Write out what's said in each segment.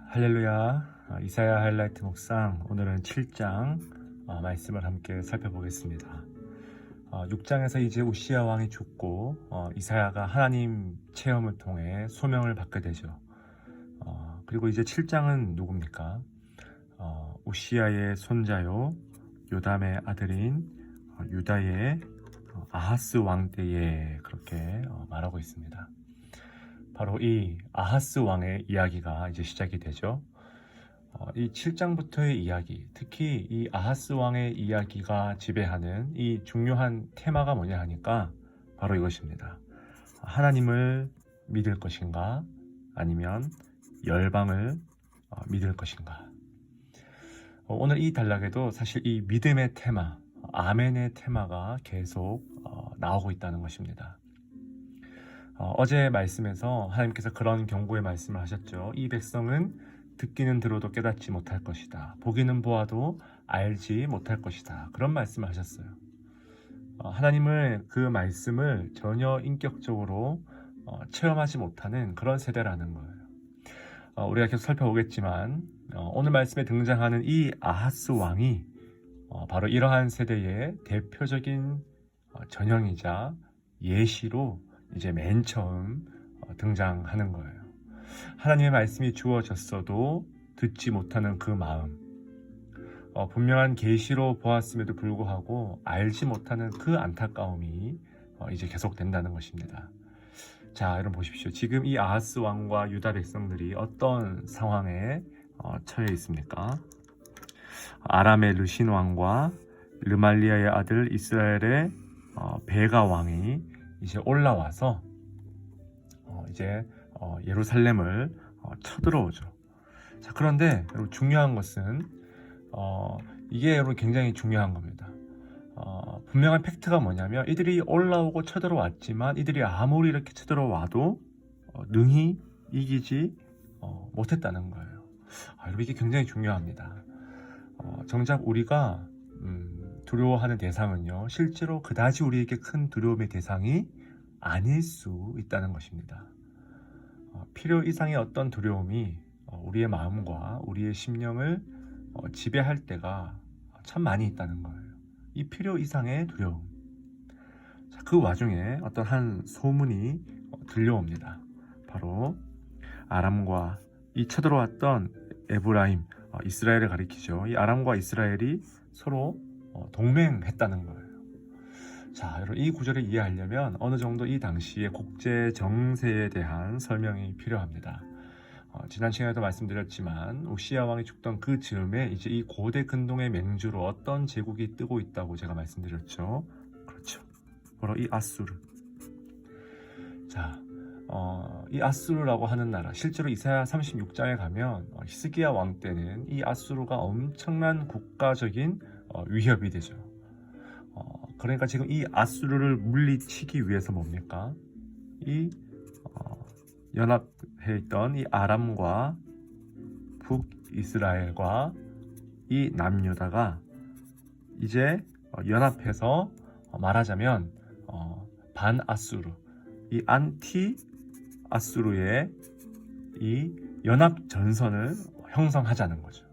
할렐루야. 이사야 하이라이트 묵상, 오늘은 7장 말씀을 함께 살펴보겠습니다. 6장에서 이제 우시야 왕이 죽고 이사야가 하나님 체험을 통해 소명을 받게 되죠. 그리고 이제 7장은 누굽니까? 우시야의 손자요 요담의 아들인 유다의 아하스 왕 때에 그렇게 말하고 있습니다. 바로 이 아하스 왕의 이야기가 이제 시작이 되죠. 이 7장부터의 이야기, 특히 이 아하스 왕의 이야기가 지배하는 이 중요한 테마가 뭐냐 하니까 바로 이것입니다. 하나님을 믿을 것인가 아니면 열방을 믿을 것인가. 오늘 이 단락에도 사실 이 믿음의 테마, 아멘의 테마가 계속 나오고 있다는 것입니다. 어제 말씀에서 하나님께서 그런 경고의 말씀을 하셨죠. 이 백성은 듣기는 들어도 깨닫지 못할 것이다. 보기는 보아도 알지 못할 것이다. 그런 말씀을 하셨어요. 하나님을, 그 말씀을 전혀 인격적으로 체험하지 못하는 그런 세대라는 거예요. 우리가 계속 살펴보겠지만 오늘 말씀에 등장하는 이 아하스 왕이 바로 이러한 세대의 대표적인 전형이자 예시로 이제 맨 처음 등장하는 거예요. 하나님의 말씀이 주어졌어도 듣지 못하는 그 마음, 분명한 계시로 보았음에도 불구하고 알지 못하는 그 안타까움이 이제 계속된다는 것입니다. 자, 여러분 보십시오. 지금 이 아하스 왕과 유다 백성들이 어떤 상황에 처해 있습니까? 아람의 르신 왕과 르말리아의 아들 이스라엘의 베가 왕이 이제 올라와서 이제 예루살렘을 쳐들어오죠. 자, 그런데 여러분 중요한 것은 이게 여러분 굉장히 중요한 겁니다. 분명한 팩트가 뭐냐면 이들이 올라오고 쳐들어왔지만 이들이 아무리 이렇게 쳐들어와도 능히 이기지 못했다는 거예요. 여러분 이게 굉장히 중요합니다. 정작 우리가 두려워하는 대상은요, 실제로 그다지 우리에게 큰 두려움의 대상이 아닐 수 있다는 것입니다. 필요 이상의 어떤 두려움이 우리의 마음과 우리의 심령을 지배할 때가 참 많이 있다는 거예요. 이 필요 이상의 두려움. 자, 그 와중에 어떤 한 소문이 들려옵니다. 바로 아람과 이 쳐들어왔던 에브라임, 이스라엘을 가리키죠. 이 아람과 이스라엘이 서로 동맹했다는 거예요. 자, 여러분 이 구절을 이해하려면 어느 정도 이 당시의 국제 정세에 대한 설명이 필요합니다. 지난 시간에도 말씀드렸지만 우시야 왕이 죽던 그 즈음에 이제 이 고대 근동의 맹주로 어떤 제국이 뜨고 있다고 제가 말씀드렸죠. 그렇죠. 바로 이 아수르. 자, 이 아수르라고 하는 나라, 실제로 이사야 36장에 가면 히스기야 왕 때는 이 아수르가 엄청난 국가적인 위협이 되죠. 그러니까 지금 이 아수르를 물리치기 위해서 뭡니까? 이 연합해 있던 이 아람과 북이스라엘과 이 남유다가 이제 연합해서 말하자면 반아수르, 이 안티 아수르의 이 연합 전선을 형성하자는 거죠.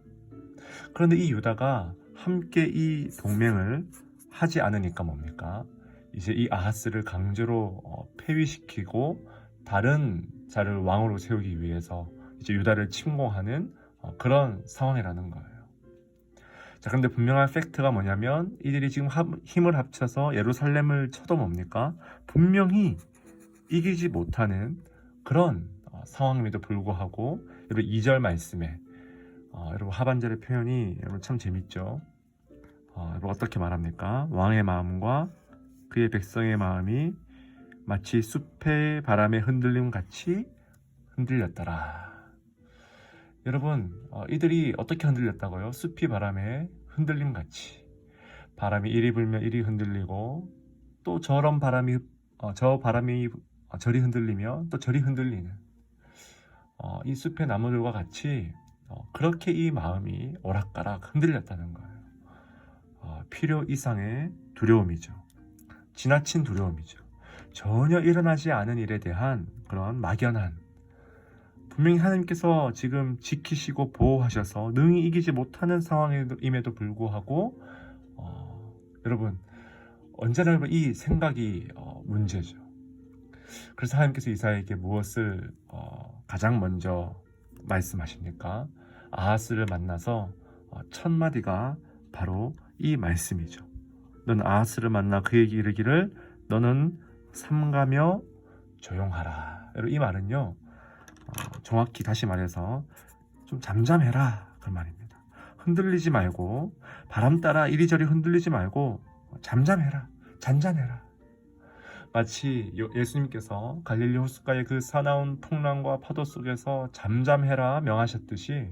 그런데 이 유다가 함께 이 동맹을 하지 않으니까 뭡니까? 이제 이 아하스를 강제로 폐위시키고 다른 자를 왕으로 세우기 위해서 이제 유다를 침공하는 그런 상황이라는 거예요. 자, 그런데 분명한 팩트가 뭐냐면 이들이 지금 힘을 합쳐서 예루살렘을 쳐도 뭡니까? 분명히 이기지 못하는 그런 상황임에도 불구하고 여러분 2절 말씀에 여러분 하반절의 표현이 여러분 참 재밌죠. 여러분 어떻게 말합니까? 왕의 마음과 그의 백성의 마음이 마치 숲의 바람에 흔들림 같이 흔들렸더라. 여러분 이들이 어떻게 흔들렸다고요? 숲이 바람에 흔들림 같이. 바람이 이리 불면 이리 흔들리고 또 저런 바람이 저 바람이 저리 흔들리며 또 저리 흔들리는 이 숲의 나무들과 같이 그렇게 이 마음이 오락가락 흔들렸다는 거예요. 필요 이상의 두려움이죠. 지나친 두려움이죠. 전혀 일어나지 않은 일에 대한 그런 막연한, 분명히 하나님께서 지금 지키시고 보호하셔서 능히 이기지 못하는 상황임에도 불구하고 여러분 언제나 이 생각이 문제죠. 그래서 하나님께서 이사야에게 무엇을 가장 먼저 말씀하십니까? 아하스를 만나서 첫 마디가 바로 이 말씀이죠. 너는 아하스를 만나 그에게 이르기를 너는 삼가며 조용하라. 이 말은요, 정확히 다시 말해서 좀 잠잠해라 그 말입니다. 흔들리지 말고, 바람 따라 이리저리 흔들리지 말고 잠잠해라, 잔잔해라. 마치 예수님께서 갈릴리 호숫가의 그 사나운 풍랑과 파도 속에서 잠잠해라 명하셨듯이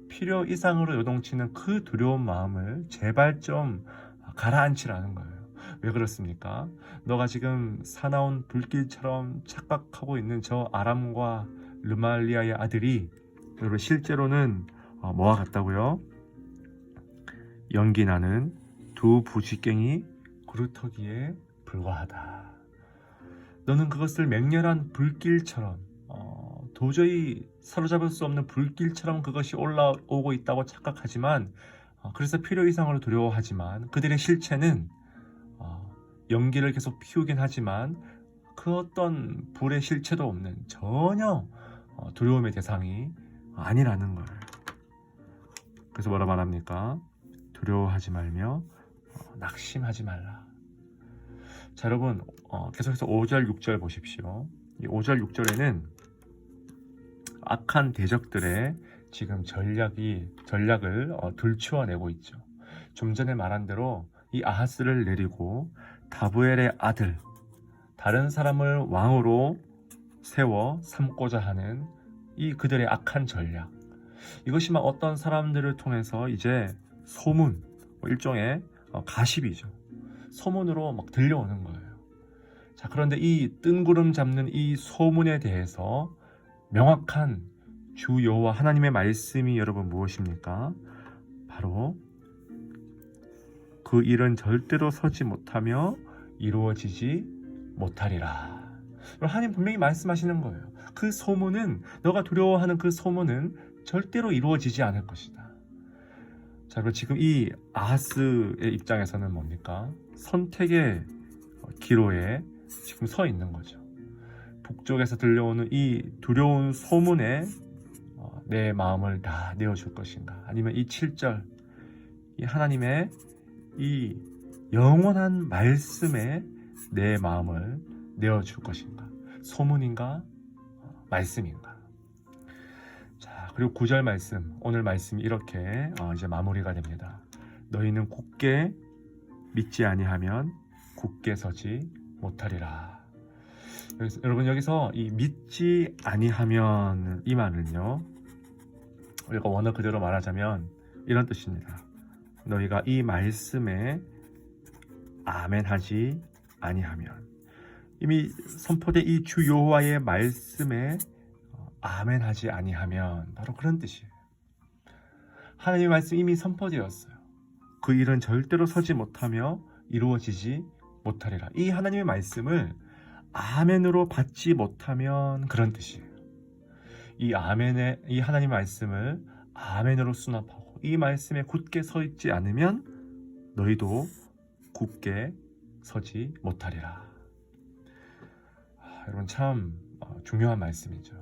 필요 이상으로 요동치는 그 두려운 마음을 제발 좀 가라앉히라는 거예요. 왜 그렇습니까? 너가 지금 사나운 불길처럼 착각하고 있는 저 아람과 르말리아의 아들이 여러분 실제로는 뭐와 같다고요? 연기 나는 두 부직갱이 구루터기에 불과하다. 너는 그것을 맹렬한 불길처럼 도저히 사로잡을 수 없는 불길처럼 그것이 올라오고 있다고 착각하지만 그래서 필요 이상으로 두려워하지만 그들의 실체는 연기를 계속 피우긴 하지만 그 어떤 불의 실체도 없는 전혀 두려움의 대상이 아니라는 거예요. 그래서 뭐라 말합니까? 두려워하지 말며 낙심하지 말라. 자, 여러분 계속해서 5절 6절 보십시오. 이 5절 6절에는 악한 대적들의 지금 전략을 들추어내고 있죠. 좀 전에 말한 대로 이 아하스를 내리고 다부엘의 아들, 다른 사람을 왕으로 세워 삼고자 하는 이 그들의 악한 전략, 이것이 막 어떤 사람들을 통해서 이제 소문, 일종의 가십이죠. 소문으로 막 들려오는 거예요. 자, 그런데 이 뜬구름 잡는 이 소문에 대해서 명확한 주 여호와 하나님의 말씀이 여러분 무엇입니까? 바로 그 일은 절대로 서지 못하며 이루어지지 못하리라. 하나님 분명히 말씀하시는 거예요. 그 소문은, 너가 두려워하는 그 소문은 절대로 이루어지지 않을 것이다. 자, 그리고 지금 이 아하스의 입장에서는 뭡니까? 선택의 기로에 지금 서 있는 거죠. 북쪽에서 들려오는 이 두려운 소문에 내 마음을 다 내어줄 것인가? 아니면 이 7절, 이 하나님의 이 영원한 말씀에 내 마음을 내어줄 것인가? 소문인가? 말씀인가? 자, 그리고 9절 말씀, 오늘 말씀이 이렇게 이제 마무리가 됩니다. 너희는 굳게 믿지 아니하면 굳게 서지 못하리라. 여기서 이 믿지 아니하면 이 말은요, 우리가 원어 그대로 말하자면 이런 뜻입니다. 너희가 이 말씀에 아멘하지 아니하면, 이미 선포된 이 주 여호와의 말씀에 아멘하지 아니하면 바로 그런 뜻이에요. 하나님의 말씀이 이미 선포되었어요. 그 일은 절대로 서지 못하며 이루어지지 못하리라. 이 하나님의 말씀을 아멘으로 받지 못하면 그런 뜻이에요. 이 하나님의 말씀을 아멘으로 수납하고 이 말씀에 굳게 서 있지 않으면 너희도 굳게 서지 못하리라. 여러분 참 중요한 말씀이죠.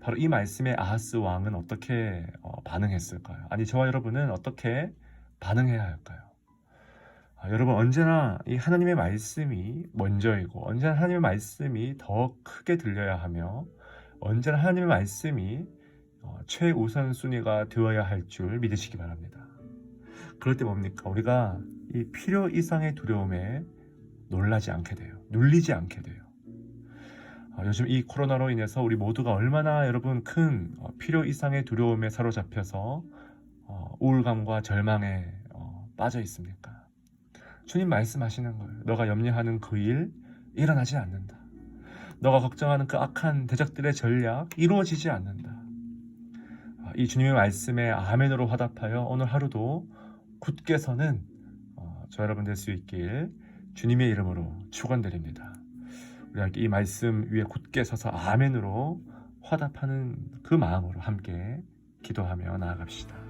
바로 이 말씀에 아하스 왕은 어떻게 반응했을까요? 아니, 저와 여러분은 어떻게 반응해야 할까요? 여러분, 언제나 이 하나님의 말씀이 먼저이고 언제나 하나님의 말씀이 더 크게 들려야 하며 언제나 하나님의 말씀이 최우선순위가 되어야 할 줄 믿으시기 바랍니다. 그럴 때 뭡니까? 우리가 이 필요 이상의 두려움에 놀라지 않게 돼요. 눌리지 않게 돼요. 요즘 이 코로나로 인해서 우리 모두가 얼마나 여러분 큰 필요 이상의 두려움에 사로잡혀서 우울감과 절망에 빠져 있습니까? 주님 말씀하시는 거예요. 너가 염려하는 그 일 일어나지 않는다. 너가 걱정하는 그 악한 대적들의 전략 이루어지지 않는다. 이 주님의 말씀에 아멘으로 화답하여 오늘 하루도 굳게 서는 저 여러분 될 수 있길 주님의 이름으로 축원드립니다. 우리 함께 이 말씀 위에 굳게 서서 아멘으로 화답하는 그 마음으로 함께 기도하며 나아갑시다.